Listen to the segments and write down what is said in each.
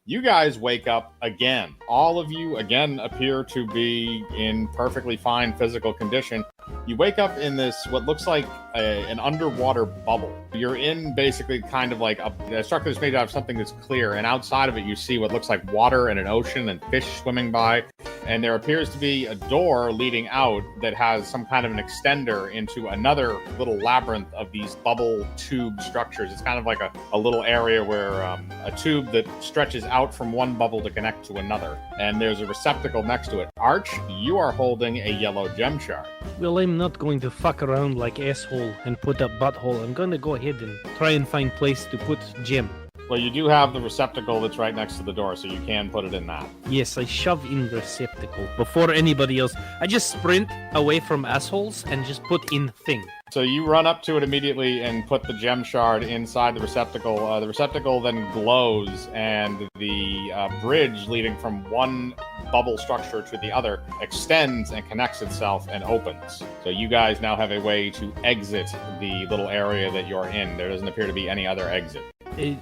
You guys wake up again. All of you, again, appear to be in perfectly fine physical condition. You wake up in this, what looks like an underwater bubble. You're in basically kind of like a structure that's made out of something that's clear, and outside of it you see what looks like water and an ocean and fish swimming by. And there appears to be a door leading out that has some kind of an extender into another little labyrinth of these bubble tube structures. It's kind of like a little area where a tube that stretches out from one bubble to connect to another. And there's a receptacle next to it. Arch, you are holding a yellow gem shard. Well, I'm not going to fuck around like asshole and put up butthole. I'm going to go ahead and try and find place to put gem. Well, you do have the receptacle that's right next to the door, so you can put it in that. Yes, I shove in the receptacle before anybody else. I just sprint away from assholes and just put in thing. So you run up to it immediately and put the gem shard inside the receptacle. The receptacle then glows, and the bridge leading from one bubble structure to the other extends and connects itself and opens. So you guys now have a way to exit the little area that you're in. There doesn't appear to be any other exit.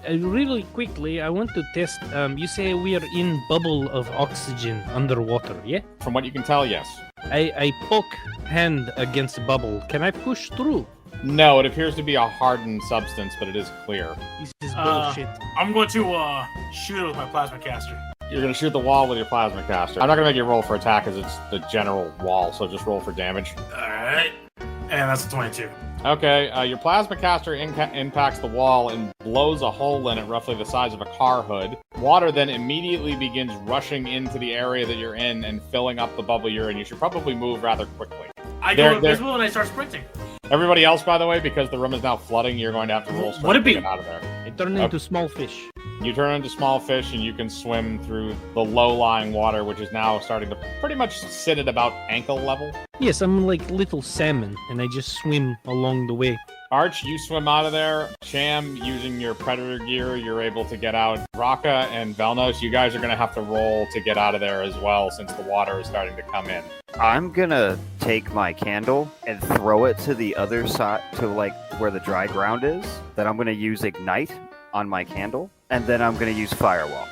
Really quickly, I want to test. You say we are in bubble of oxygen underwater, yeah? From what you can tell, yes. I poke hand against the bubble. Can I push through? No, it appears to be a hardened substance, but it is clear. This is bullshit. I'm going to shoot it with my plasma caster. You're going to shoot the wall with your plasma caster. I'm not going to make you roll for attack because it's the general wall, so just roll for damage. Alright. And that's a 22. Okay, your plasma caster impacts the wall and blows a hole in it roughly the size of a car hood. Water then immediately begins rushing into the area that you're in and filling up the bubble you're in. You should probably move rather quickly. I go invisible and I start sprinting. Everybody else, by the way, because the room is now flooding, you're going to have to roll strength to get out of there. I turn into small fish. You turn into small fish and you can swim through the low-lying water, which is now starting to pretty much sit at about ankle level. Yes, I'm like little salmon, and I just swim along the way. Arch, you swim out of there. Cham, using your predator gear, you're able to get out. Raka and Velnos, you guys are going to have to roll to get out of there as well, since the water is starting to come in. I'm gonna take my candle and throw it to the other side, to like where the dry ground is. Then I'm gonna use Ignite on my candle, and then I'm gonna use Firewalk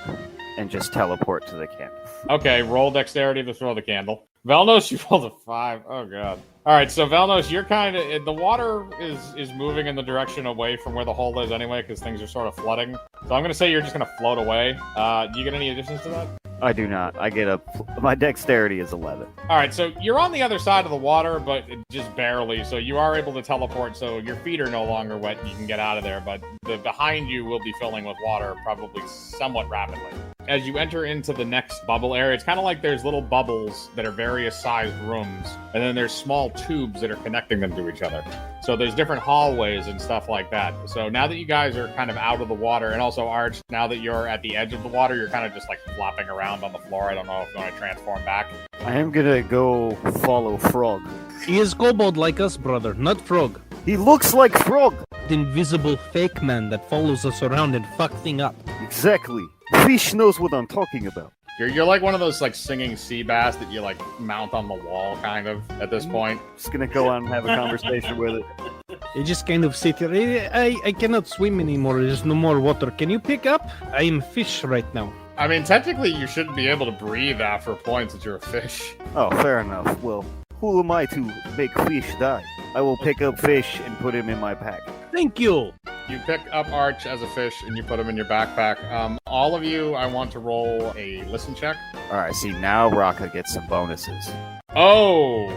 and just teleport to the candle. Okay, roll dexterity to throw the candle. Velnos, you rolled a 5. Oh, God. All right, so Velnos, you're kind of... The water is moving in the direction away from where the hole is anyway, because things are sort of flooding. So I'm going to say you're just going to float away. Do you get any additions to that? I do not. I get my dexterity is 11. All right, so you're on the other side of the water, but just barely. So you are able to teleport, so your feet are no longer wet and you can get out of there. But the behind you will be filling with water probably somewhat rapidly. As you enter into the next bubble area, it's kind of like there's little bubbles that are various sized rooms, and then there's small tubes that are connecting them to each other. So there's different hallways and stuff like that. So now that you guys are kind of out of the water, and also Arch, now that you're at the edge of the water, you're kind of just like flopping around on the floor. I don't know if you want to transform back. I am gonna go follow Frog. He is kobold like us, brother, not frog. He looks like Frog! The invisible fake man that follows us around and fuck thing up. Exactly. Fish knows what I'm talking about. You're like one of those like singing sea bass that you like mount on the wall kind of at this point. Just gonna go on and have a conversation with it. I just kind of sit here. I cannot swim anymore. There's no more water. Can you pick up? I am fish right now. I mean, technically you shouldn't be able to breathe after points that you're a fish. Oh, fair enough. Well, who am I to make fish die? I will pick up fish and put him in my pack. Thank you. You pick up Arch as a fish and you put him in your backpack. All of you, I want to roll a listen check. Alright, see, now Raka gets some bonuses. Oh,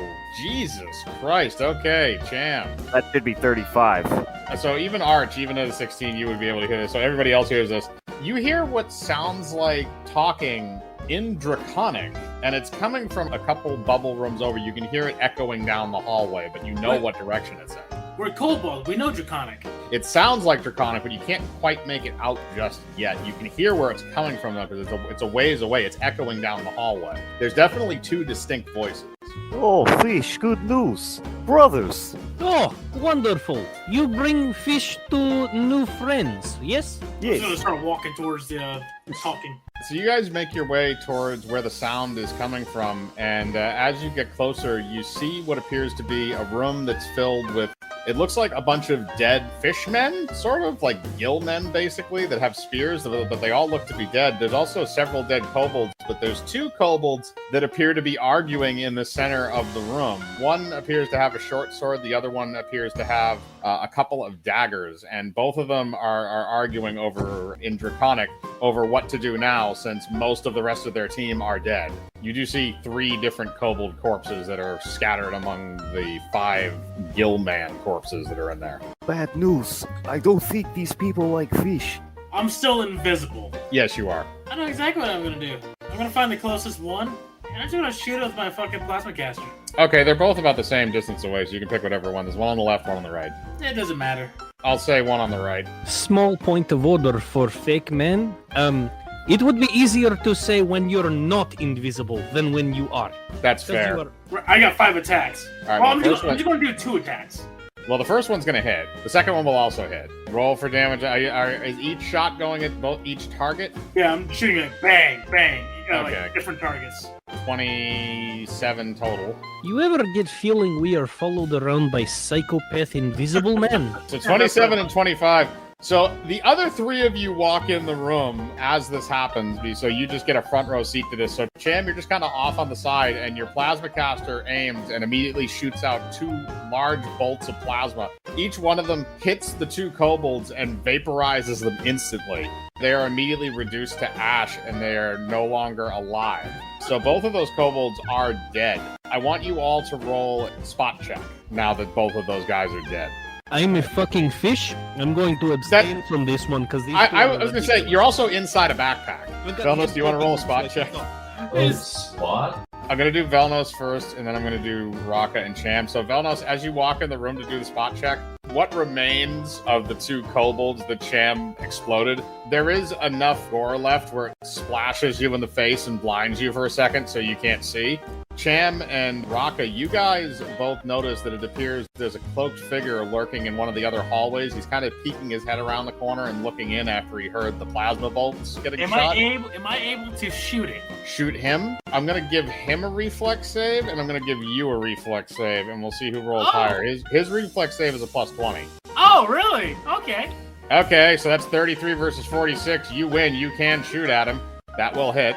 Jesus Christ. Okay, Cham. That should be 35. So even Arch, even at a 16, you would be able to hear this. So everybody else hears this. You hear what sounds like talking in Draconic, and it's coming from a couple bubble rooms over. You can hear it echoing down the hallway, but you know what direction it's in. We're Kobold. We know Draconic. It sounds like Draconic, but you can't quite make it out just yet. You can hear where it's coming from, though, because it's a ways away. It's echoing down the hallway. There's definitely two distinct voices. Oh, fish, good news. Brothers. Oh, wonderful. You bring fish to new friends, yes? I'm just gonna start walking towards the talking. So you guys make your way towards where the sound is coming from, and as you get closer, you see what appears to be a room that's filled with... It looks like a bunch of dead fishmen, sort of like gill men, basically, that have spears, but they all look to be dead. There's also several dead kobolds, but there's 2 kobolds that appear to be arguing in the center of the room. One appears to have a short sword, the other one appears to have a couple of daggers, and both of them are arguing in Draconic over what to do now, since most of the rest of their team are dead. You do see 3 different kobold corpses that are scattered among the 5 Gillman corpses that are in there. Bad news. I don't think these people like fish. I'm still invisible. Yes, you are. I know exactly what I'm gonna do. I'm gonna find the closest one, and I'm just gonna shoot it with my fucking plasma caster. Okay, they're both about the same distance away, so you can pick whatever one. There's one on the left, one on the right. It doesn't matter. I'll say one on the right. Small point of order for fake men. It would be easier to say when you're not invisible than when you are. That's 'Cause you fair. are- I got 5 attacks. All right, Well, well, I'm just gonna do 2 attacks. Well, the first one's going to hit. The second one will also hit. Roll for damage. Is each shot going at each target? Yeah, I'm shooting like bang, bang. Okay. Like different targets. 27 total. You ever get feeling we are followed around by psychopath invisible men? So 27 and 25. So the other 3 of you walk in the room as this happens, so you just get a front row seat to this. So Cham, you're just kind of off on the side, and your plasma caster aims and immediately shoots out 2 large bolts of plasma. Each one of them hits the 2 kobolds and vaporizes them instantly. They are immediately reduced to ash, and they are no longer alive. So both of those kobolds are dead. I want you all to roll spot check now that both of those guys are dead. I'm a fucking fish. I'm going to abstain from this one because these. I was going to say, you're also inside a backpack. Velnos, do you want to roll a spot check? Spot? I'm going to do Velnos first, and then I'm going to do Raka and Cham. So Velnos, as you walk in the room to do the spot check, what remains of the 2 kobolds that Cham exploded? There is enough gore left where it splashes you in the face and blinds you for a second so you can't see. Cham and Raka, you guys both notice that it appears there's a cloaked figure lurking in one of the other hallways. He's kind of peeking his head around the corner and looking in after he heard the plasma bolts getting shot. Am I able to shoot it? Shoot him. I'm going to give him a reflex save, and I'm going to give you a reflex save, and we'll see who rolls higher. His reflex save is a plus 20. Oh, really? Okay. Okay, so that's 33 versus 46. You win. You can shoot at him. That will hit.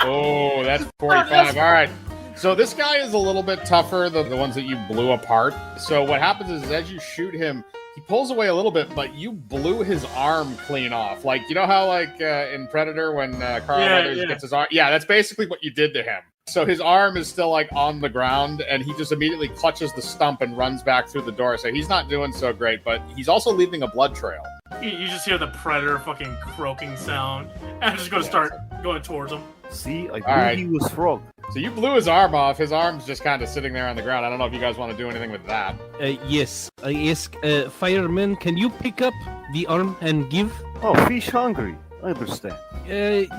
Oh, that's 45. All right. So this guy is a little bit tougher than the ones that you blew apart. So what happens is as you shoot him, he pulls away a little bit, but you blew his arm clean off. Like, you know how, like, in Predator when Carl Weathers gets his arm? Yeah, that's basically what you did to him. So his arm is still, like, on the ground, and he just immediately clutches the stump and runs back through the door. So he's not doing so great, but he's also leaving a blood trail. You just hear the predator fucking croaking sound, and I'm just gonna start going towards him. See, I knew he was wrong. So you blew his arm off. His arm's just kind of sitting there on the ground. I don't know if you guys want to do anything with that. Yes, I ask, fireman, can you pick up the arm and give? Oh, fish hungry. I understand.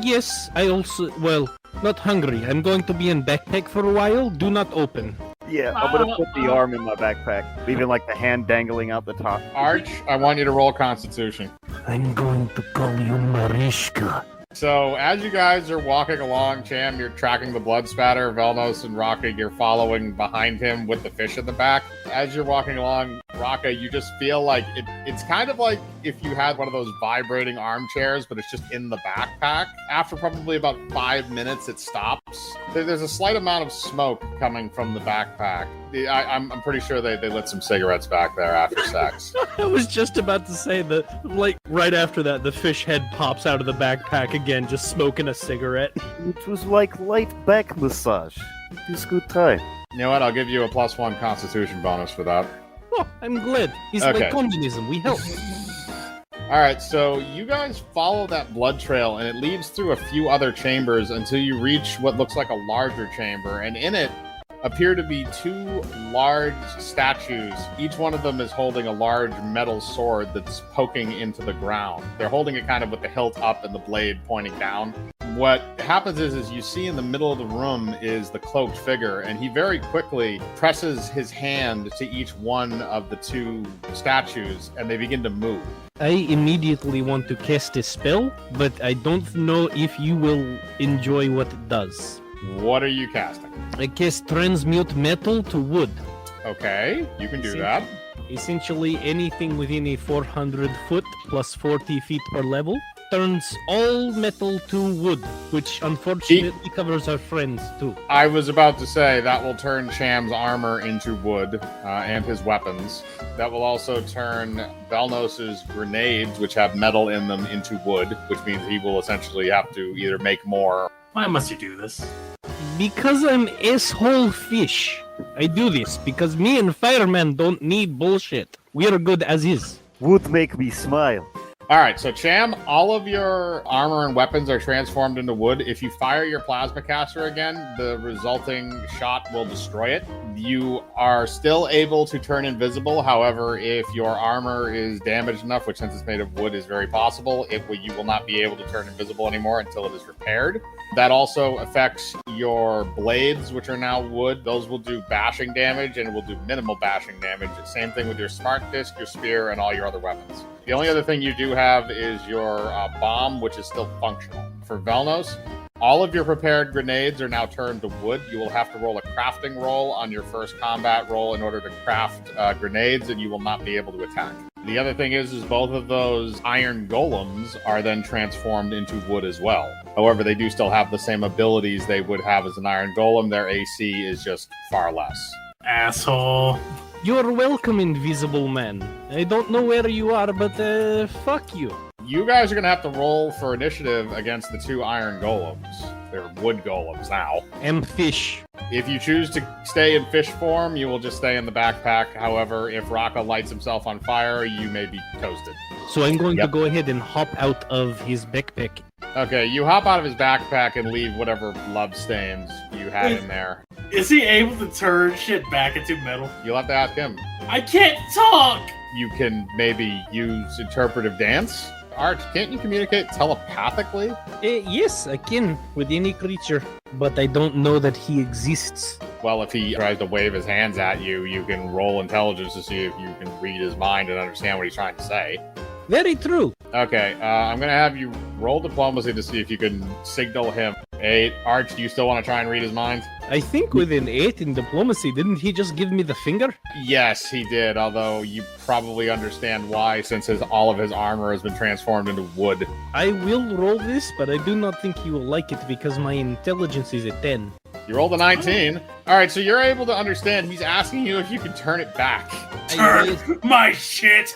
Yes, I also, well, not hungry. I'm going to be in backpack for a while. Do not open. Yeah, I'm gonna put the arm in my backpack, leaving like the hand dangling out the top. Arch, I want you to roll Constitution. I'm going to call you Mariska. So as you guys are walking along, Cham, you're tracking the blood spatter. Velnos and Raka, you're following behind him with the fish in the back. As you're walking along, Raka, you just feel like it's kind of like if you had one of those vibrating armchairs, but it's just in the backpack. After probably about 5 minutes, it stops. There's a slight amount of smoke coming from the backpack. I'm pretty sure they lit some cigarettes back there after sex. I was just about to say that, like, right after that, the fish head pops out of the backpack again, just smoking a cigarette. It was like light back massage. It was good time. You know what? I'll give you a +1 Constitution bonus for that. Oh, I'm glad. It's Okay. like communism. We help. All right, so you guys follow that blood trail, and it leads through a few other chambers until you reach what looks like a larger chamber, and in it appear to be 2 large statues. Each one of them is holding a large metal sword that's poking into the ground. They're holding it kind of with the hilt up and the blade pointing down. What happens is you see in the middle of the room is the cloaked figure, and he very quickly presses his hand to each one of the 2 statues, and they begin to move. I immediately want to cast a spell, but I don't know if you will enjoy what it does. What are you casting? I cast transmute metal to wood. Okay, you can do See? that. Essentially, anything within a 400 foot plus 40 feet per level turns all metal to wood, which unfortunately covers our friends too. I was about to say that will turn Cham's armor into wood and his weapons. That will also turn Velnos's grenades, which have metal in them, into wood, which means he will essentially have to either make more. Why must you do this? Because I'm asshole fish. I do this because me and firemen don't need bullshit. We are good as is. Would make me smile. All right, so Cham, all of your armor and weapons are transformed into wood. If you fire your plasma caster again, the resulting shot will destroy it. You are still able to turn invisible. However, if your armor is damaged enough, which since it's made of wood is very possible, you will not be able to turn invisible anymore until it is repaired. That also affects your blades, which are now wood. Those will do bashing damage and will do minimal bashing damage. Same thing with your smart disc, your spear, and all your other weapons. The only other thing you do have is your bomb, which is still functional. For Velnos, all of your prepared grenades are now turned to wood. You will have to roll a crafting roll on your first combat roll in order to craft grenades, and you will not be able to attack. The other thing is both of those iron golems are then transformed into wood as well. However, they do still have the same abilities they would have as an iron golem. Their AC is just far less. Asshole. You're welcome, invisible man. I don't know where you are, but fuck you. You guys are going to have to roll for initiative against the two iron golems. They're wood golems now. And fish. If you choose to stay in fish form, you will just stay in the backpack. However, if Raka lights himself on fire, you may be toasted. So I'm going to go ahead and hop out of his backpack. Okay, you hop out of his backpack and leave whatever blood stains you had in there. Is he able to turn shit back into metal? You'll have to ask him. I can't talk! You can maybe use interpretive dance. Arch, can't you communicate telepathically? Yes, I can with any creature, but I don't know that he exists. Well, if he tries to wave his hands at you, you can roll intelligence to see if you can read his mind and understand what he's trying to say. Very true. Okay, I'm going to have you roll diplomacy to see if you can signal him. 8. Arch, do you still want to try and read his mind? I think with an 8 in diplomacy, didn't he just give me the finger? Yes, he did, although you probably understand why, since all of his armor has been transformed into wood. I will roll this, but I do not think you will like it because my intelligence is a 10. You rolled a 19. All right, so you're able to understand. He's asking you if you can turn it back. Turn my shit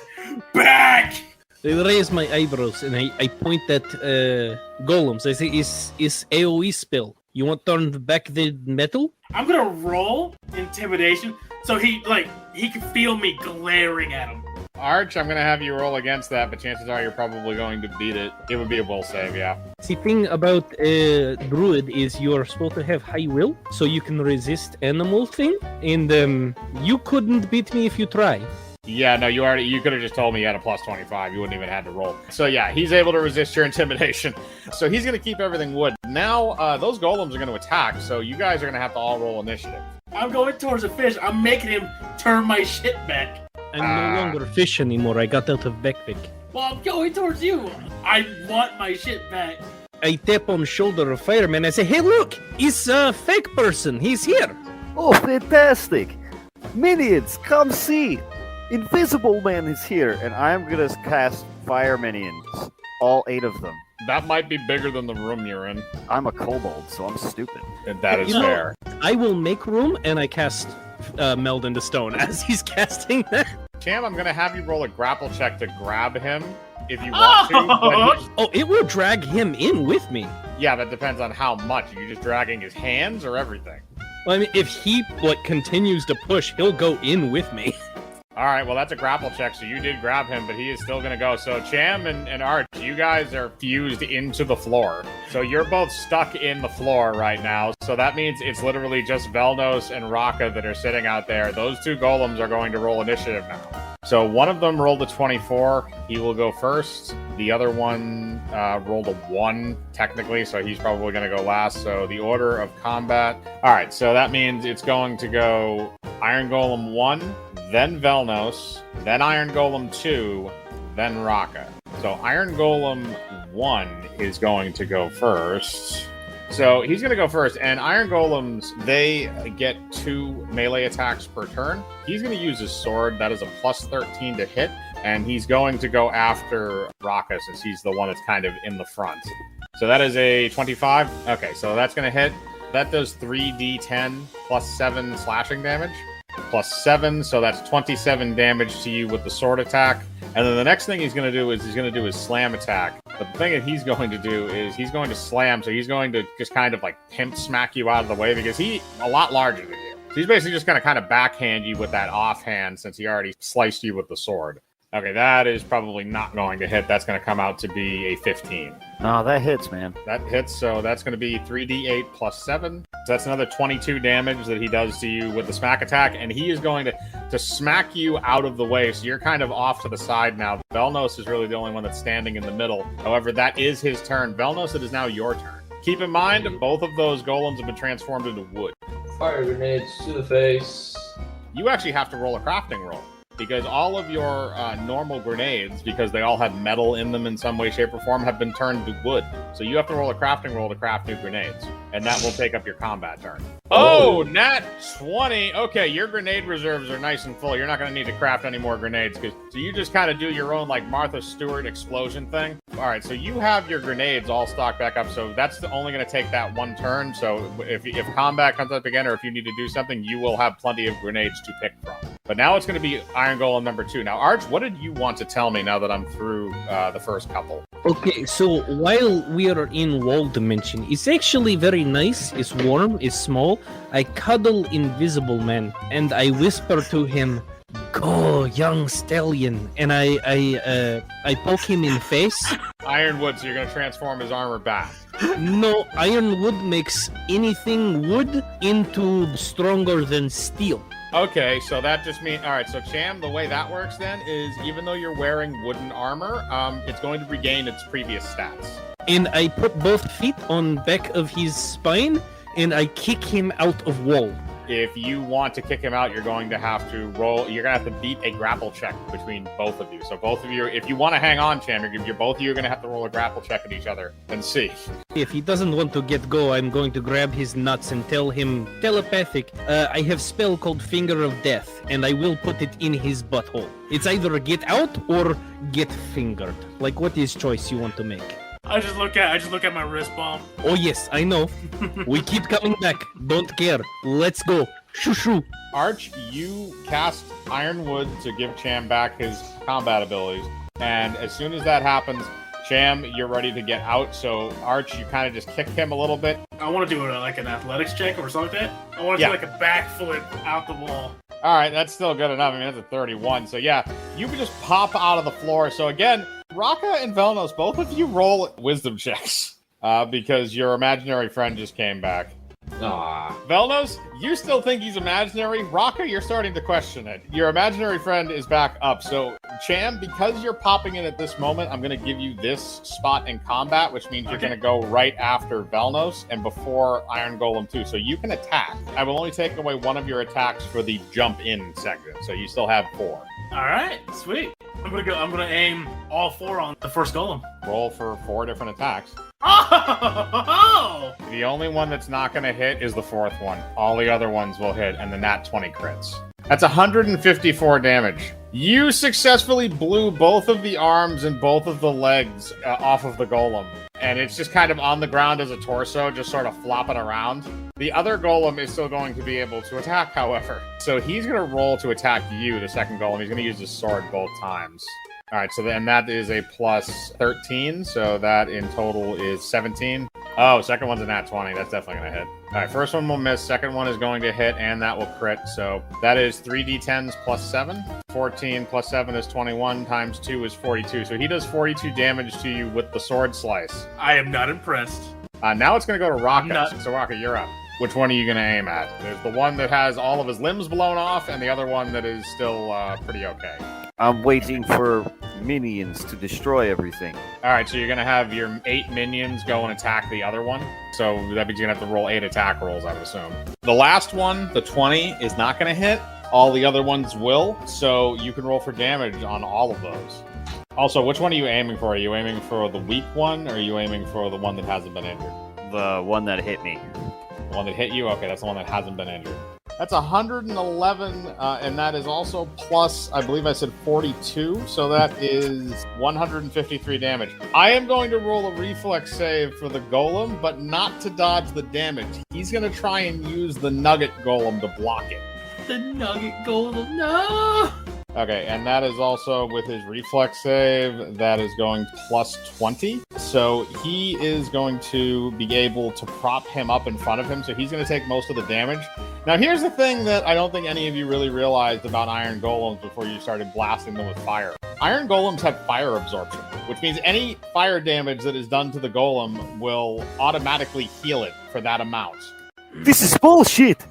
back! I raise my eyebrows and I point at golems. I say, is AoE spell. You want to turn back the metal? I'm gonna roll intimidation so he can feel me glaring at him. Arch, I'm going to have you roll against that, but chances are you're probably going to beat it. It would be a will save, yeah. The thing about druid is you're supposed to have high will, so you can resist animal thing, and you couldn't beat me if you try. Yeah, no, you could have just told me you had a plus 25. You wouldn't even have to roll. So yeah, he's able to resist your intimidation. So he's going to keep everything wood. Now, those golems are going to attack, so you guys are going to have to all roll initiative. I'm going towards the fish. I'm making him turn my shit back. I'm no longer fish anymore. I got out of backpack. Well, I'm going towards you. I want my shit back. I tap on shoulder of fireman. I say, hey, look, it's a fake person. He's here. Oh, fantastic! Minions, come see! Invisible Man is here, and I'm gonna cast Fire Minions. All 8 of them. That might be bigger than the room you're in. I'm a kobold, so I'm stupid. And that is You know, fair. I will make room, and I cast Meld into Stone as he's casting that. Cham, I'm going to have you roll a grapple check to grab him if you want to. But Oh, it will drag him in with me. yeah, that depends on how much. Are you just dragging his hands or everything? Well, I mean, if he continues to push, he'll go in with me. All right, well, that's a grapple check, so you did grab him, but he is still going to go. So Cham and Arch, you guys are fused into the floor. So you're both stuck in the floor right now. So that means it's literally just Velnos and Raka that are sitting out there. Those 2 golems are going to roll initiative now. So one of them rolled a 24. He will go first. The other one rolled a 1, technically, so he's probably going to go last. So the order of combat. All right, so that means it's going to go Iron Golem 1, then Velnos, then Iron Golem 2, then Raka. So Iron Golem 1 is going to go first. So he's going to go first, and Iron Golems, they get 2 melee attacks per turn. He's going to use his sword. That is a plus 13 to hit, and he's going to go after Raka since he's the one that's kind of in the front. So that is a 25. Okay, so that's going to hit. That does 3d10 plus 7 slashing damage. Plus 7, so that's 27 damage to you with the sword attack. And then the next thing he's going to do is he's going to do his slam attack. But the thing that he's going to do is he's going to slam, so he's going to just kind of like pimp smack you out of the way because he's a lot larger than you. So he's basically just going to kind of backhand you with that offhand since he already sliced you with the sword. Okay, that is probably not going to hit. That's going to come out to be a 15. Oh, that hits, man. That hits, so that's going to be 3d8 plus 7. So that's another 22 damage that he does to you with the smack attack, and he is going to smack you out of the way, so you're kind of off to the side now. Velnos is really the only one that's standing in the middle. However, that is his turn. Velnos, it is now your turn. Keep in mind, both of those golems have been transformed into wood. Fire grenades to the face. You actually have to roll a crafting roll. Because all of your normal grenades, because they all have metal in them in some way, shape, or form, have been turned to wood. So you have to roll a crafting roll to craft new grenades. And that will take up your combat turn. Oh, nat 20. Okay, your grenade reserves are nice and full. You're not going to need to craft any more grenades. So you just kind of do your own, like, Martha Stewart explosion thing. All right, so you have your grenades all stocked back up. So that's only going to take that one turn. So if combat comes up again or if you need to do something, you will have plenty of grenades to pick from. But now it's going to be Iron Golem number 2. Now, Arch, what did you want to tell me now that I'm through the first couple? Okay, so while we are in wall dimension, it's actually very nice. It's warm, it's small. I cuddle Invisible Man, and I whisper to him, "Go, young stallion," and I poke him in face. Ironwood, so you're going to transform his armor back. No, Ironwood makes anything wood into stronger than steel. Okay, so that just means... All right, so Cham, the way that works then is even though you're wearing wooden armor, it's going to regain its previous stats. And I put both feet on back of his spine, and I kick him out of wall. If you want to kick him out, you're going to have to roll... You're going to have to beat a grapple check between both of you. So both of you... If you want to hang on, Cham, both of you are going to have to roll a grapple check at each other and see. If he doesn't want to get go, I'm going to grab his nuts and tell him telepathic. I have spell called Finger of Death, and I will put it in his butthole. It's either get out or get fingered. Like, what is choice you want to make? I just look at my wrist bomb. Oh yes, I know. We keep coming back. Don't care. Let's go. Shoo shoo. Arch, you cast Ironwood to give Cham back his combat abilities, and as soon as that happens, Cham, you're ready to get out. So Arch, you kind of just kick him a little bit. I want to do like an athletics check or something like that. I want to do like a backflip out the wall. All right, that's still good enough. I mean, that's a 31. So yeah, you can just pop out of the floor. So again, Raka and Velnos, both of you roll wisdom checks because your imaginary friend just came back. Aw. Velnos, you still think he's imaginary. Raka, you're starting to question it. Your imaginary friend is back up. So, Cham, because you're popping in at this moment, I'm going to give you this spot in combat, which means you're going to go right after Velnos and before Iron Golem 2. So you can attack. I will only take away one of your attacks for the jump in section. So you still have 4. All right, sweet. I'm gonna aim all 4 on the first golem. Roll for 4 different attacks. Oh! The only one that's not going to hit is the 4th one. All the other ones will hit, and the nat 20 crits. That's 154 damage. You successfully blew both of the arms and both of the legs off of the golem. And it's just kind of on the ground as a torso, just sort of flopping around. The other golem is still going to be able to attack, however. So he's going to roll to attack you, the second golem. He's going to use his sword both times. All right, so then that is a plus 13, so that in total is 17. Oh, second one's a nat 20. That's definitely going to hit. All right, first one will miss. Second one is going to hit, and that will crit. So that is 3d10s plus 7. 14 plus 7 is 21, times 2 is 42. So he does 42 damage to you with the sword slice. I am not impressed. Now it's going to go to Raka. So Raka, you're up. Which one are you going to aim at? There's the one that has all of his limbs blown off, and the other one that is still pretty okay. I'm waiting for minions to destroy everything. All right, so you're going to have your 8 minions go and attack the other one. So that means you're going to have to roll 8 attack rolls, I would assume. The last one, the 20, is not going to hit. All the other ones will, so you can roll for damage on all of those. Also, which one are you aiming for? Are you aiming for the weak one, or are you aiming for the one that hasn't been injured? The one that hit me. The one that hit you? Okay, that's the one that hasn't been injured. That's 111, and that is also plus, I believe I said 42, so that is 153 damage. I am going to roll a reflex save for the golem, but not to dodge the damage. He's going to try and use the nugget golem to block it. The nugget golem, no! Okay, and that is also with his reflex save, that is going plus 20. So he is going to be able to prop him up in front of him, so he's going to take most of the damage. Now, here's the thing that I don't think any of you really realized about iron golems before you started blasting them with fire. Iron golems have fire absorption, which means any fire damage that is done to the golem will automatically heal it for that amount. This is bullshit!